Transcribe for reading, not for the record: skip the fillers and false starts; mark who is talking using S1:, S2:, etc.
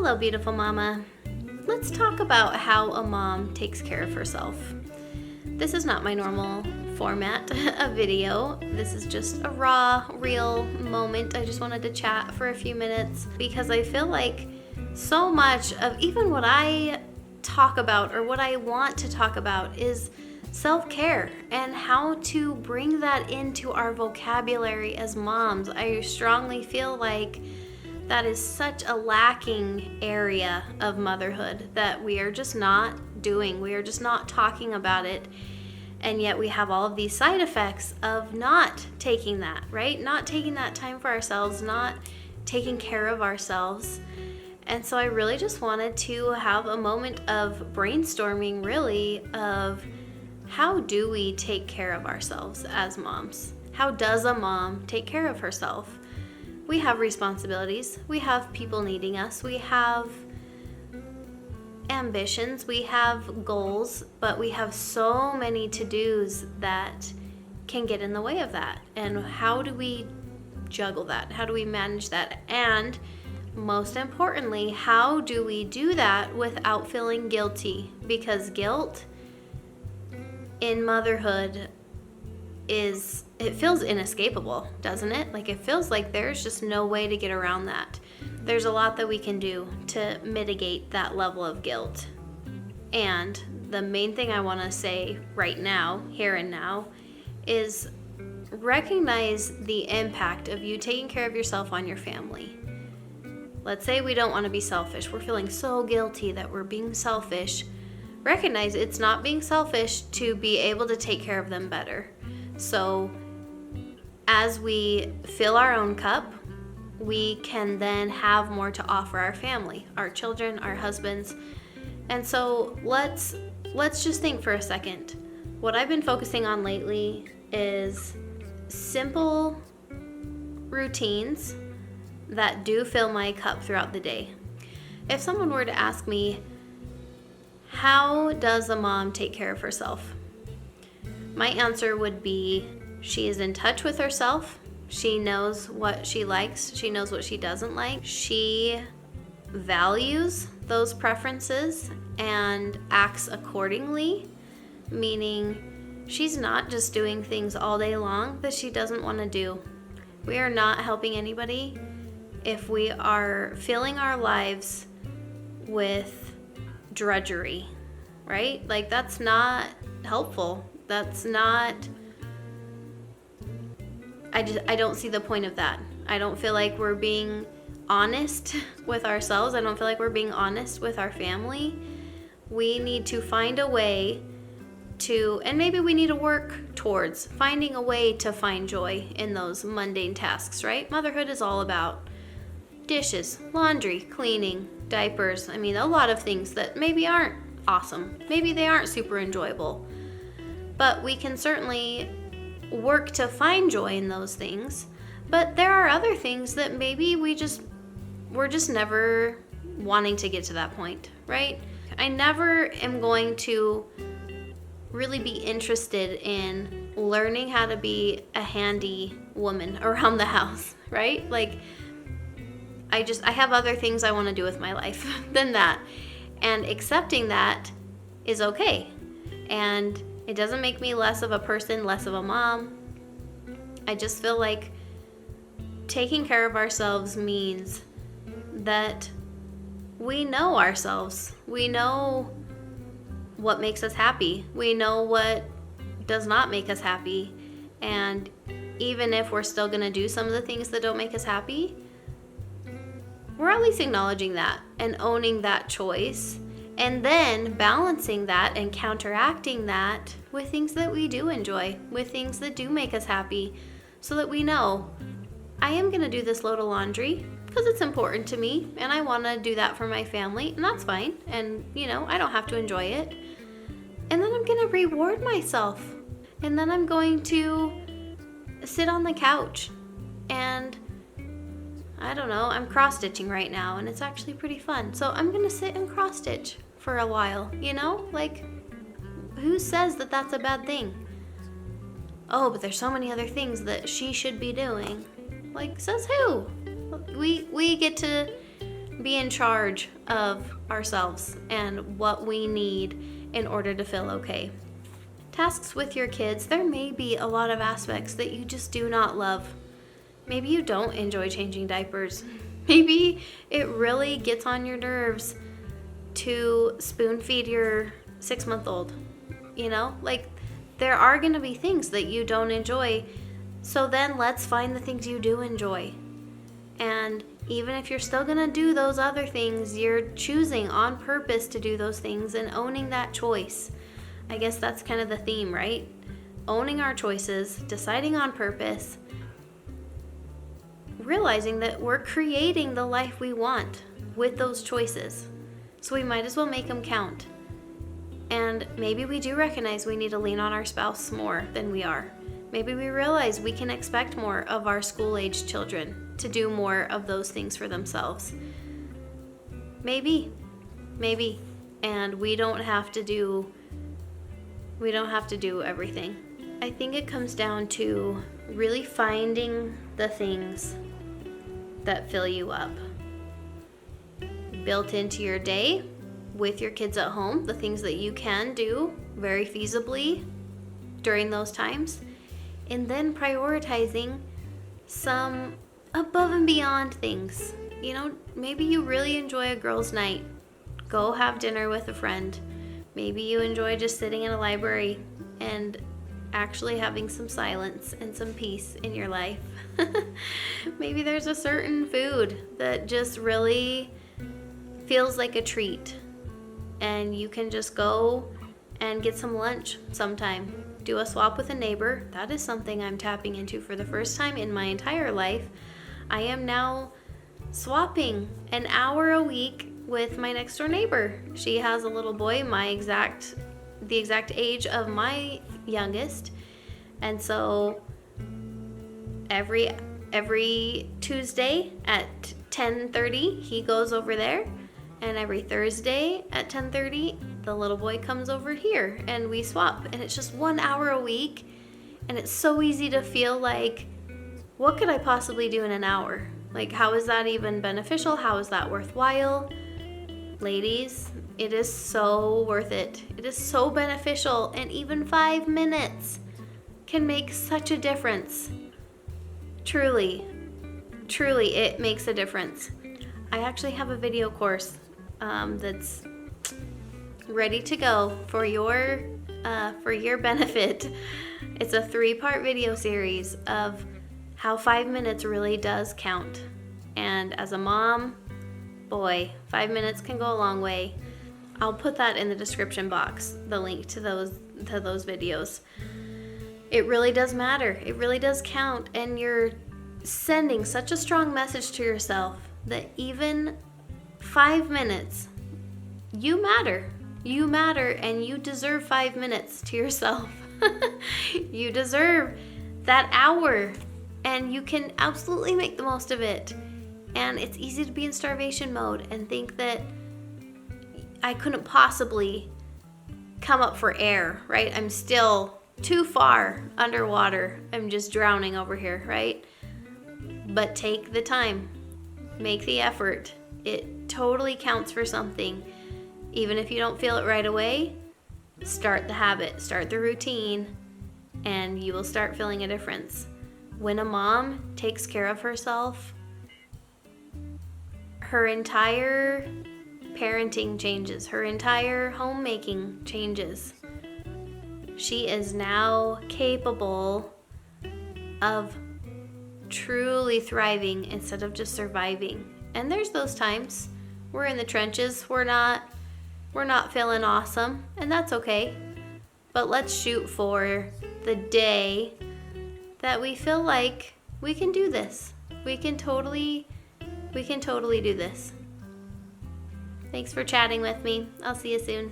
S1: Hello, beautiful mama. Let's talk about how a mom takes care of herself. This is not my normal format of video. This is just a raw, real moment. I just wanted to chat for a few minutes because I feel like so much of even what I talk about or what I want to talk about is self-care and how to bring that into our vocabulary as moms. I strongly feel like that is such a lacking area of motherhood that we are just not doing. We are just not talking about it. And yet we have all of these side effects of not taking that, right? Not taking that time for ourselves, not taking care of ourselves. And so I really just wanted to have a moment of brainstorming, really, of how do we take care of ourselves as moms? How does a mom take care of herself? We have responsibilities, we have people needing us, we have ambitions, we have goals, but we have so many to-dos that can get in the way of that. And how do we juggle that? How do we manage that? And most importantly, how do we do that without feeling guilty? Because guilt in motherhood it feels inescapable, doesn't it? Like it feels like there's just no way to get around that. There's a lot that we can do to mitigate that level of guilt. And the main thing I want to say right now, here and now, is recognize the impact of you taking care of yourself on your family. Let's say we don't want to be selfish. We're feeling so guilty that we're being selfish. Recognize it's not being selfish to be able to take care of them better. So as we fill our own cup, we can then have more to offer our family, our children, our husbands. And so let's just think for a second. What I've been focusing on lately is simple routines that do fill my cup throughout the day. If someone were to ask me, how does a mom take care of herself? My answer would be she is in touch with herself. She knows what she likes. She knows what she doesn't like. She values those preferences and acts accordingly, meaning she's not just doing things all day long that she doesn't want to do. We are not helping anybody if we are filling our lives with drudgery, right? Like that's not helpful. That's not, I don't see the point of that. I don't feel like we're being honest with ourselves. I don't feel like we're being honest with our family. We need to find a way to, and maybe we need to work towards finding a way to find joy in those mundane tasks, right? Motherhood is all about dishes, laundry, cleaning, diapers. I mean, a lot of things that maybe aren't awesome. Maybe they aren't super enjoyable. But we can certainly work to find joy in those things. But there are other things that maybe we're just never wanting to get to that point, right? I never am going to really be interested in learning how to be a handy woman around the house, right? Like I have other things I want to do with my life than that. And accepting that is okay. And it doesn't make me less of a person, less of a mom. I just feel like taking care of ourselves means that we know ourselves. We know what makes us happy. We know what does not make us happy. And even if we're still going to do some of the things that don't make us happy, we're at least acknowledging that and owning that choice. And then balancing that and counteracting that with things that we do enjoy, with things that do make us happy, so that we know, I am going to do this load of laundry because it's important to me and I want to do that for my family, and that's fine. And, I don't have to enjoy it. And then I'm going to reward myself. And then I'm going to sit on the couch and I don't know, I'm cross-stitching right now and it's actually pretty fun. So I'm going to sit and cross-stitch for a while, Like, who says that that's a bad thing? Oh, but there's so many other things that she should be doing. Like, says who? We get to be in charge of ourselves and what we need in order to feel okay. Tasks with your kids, there may be a lot of aspects that you just do not love. Maybe you don't enjoy changing diapers. Maybe it really gets on your nerves to spoon feed your 6-month-old. Like, there are going to be things that you don't enjoy. So then let's find the things you do enjoy. And even if you're still going to do those other things, you're choosing on purpose to do those things and owning that choice. I guess that's kind of the theme, right? Owning our choices, deciding on purpose, realizing that we're creating the life we want with those choices. So we might as well make them count. And maybe we do recognize we need to lean on our spouse more than we are. Maybe we realize we can expect more of our school-age children to do more of those things for themselves. Maybe. And we don't have to do everything. I think it comes down to really finding the things that fill you up. Built into your day with your kids at home, the things that you can do very feasibly during those times, and then prioritizing some above and beyond things. Maybe you really enjoy a girls' night. Go have dinner with a friend. Maybe you enjoy just sitting in a library and actually having some silence and some peace in your life. Maybe there's a certain food that just really feels like a treat, and you can just go and get some lunch sometime. Do a swap with a neighbor. That is something I'm tapping into for the first time in my entire life. I am now swapping an hour a week with my next door neighbor. She has a little boy the exact age of my youngest, and so every Tuesday at 10:30 he goes over there, and every Thursday at 10:30 the little boy comes over here and we swap, and it's just 1 hour a week. And it's so easy to feel like, what could I possibly do in an hour? Like, how is that even beneficial? How is that worthwhile? Ladies, it is so worth it. It is so beneficial, and even 5 minutes can make such a difference. Truly, it makes a difference. I actually have a video course that's ready to go for your benefit. It's a 3-part video series of how 5 minutes really does count. And as a mom, boy, 5 minutes can go a long way. I'll put that in the description box, the link to those videos. It really does matter. It really does count, and you're sending such a strong message to yourself that even 5 minutes, you matter. You matter, and you deserve 5 minutes to yourself. You deserve that hour, and you can absolutely make the most of it. And it's easy to be in starvation mode and think that I couldn't possibly come up for air, right? I'm still too far underwater. I'm just drowning over here, right? But take the time. Make the effort. It totally counts for something. Even if you don't feel it right away, start the habit, start the routine, and you will start feeling a difference. When a mom takes care of herself, her entire parenting changes, her entire homemaking changes. She is now capable of truly thriving instead of just surviving. And there's those times we're in the trenches, we're not feeling awesome, and that's okay. But let's shoot for the day that we feel like we can do this. We can totally do this. Thanks for chatting with me. I'll see you soon.